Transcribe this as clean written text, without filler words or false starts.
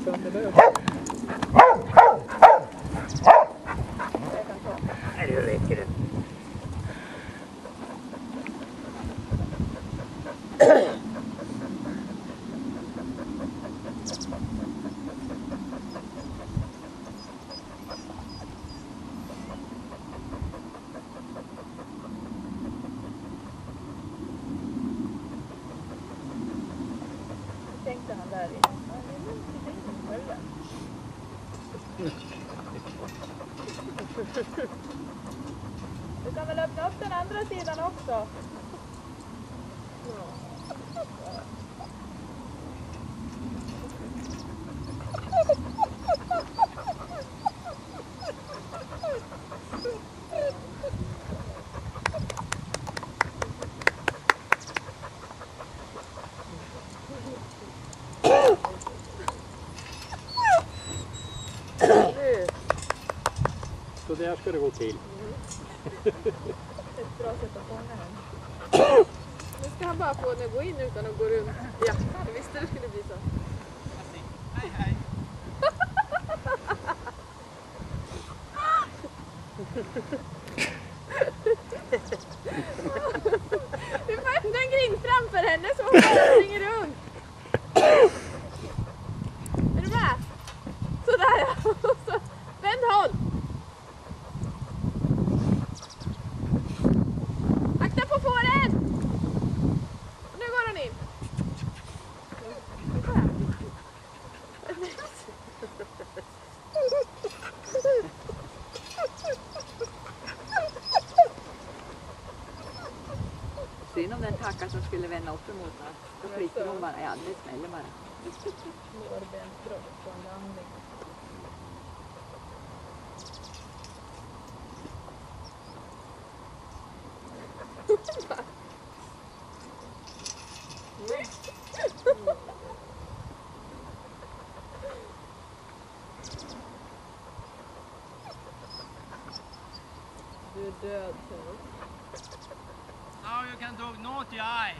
sönder löv. Nej, det räcker det. Tänkte han där inne. Du kan väl öppna upp den andra sidan också? Så där ska det gå till. Ett bra sätt att fånga den. Nu ska han bara få den att gå in utan att gå runt. Ja, jag visste det skulle bli så. Hej, hej. Du får öppna en grind framför henne så hon bara springer runt. Är du med? Sådär ja. Så, vänd håll. Akta på fåren. Nu går hon in. Synd om den tackar som skulle vända upp emot den. Då flyttar hon bara. Ja, det smäller bara. Lårbensbrott på en landning. Du är död. Now you can do naughty eye.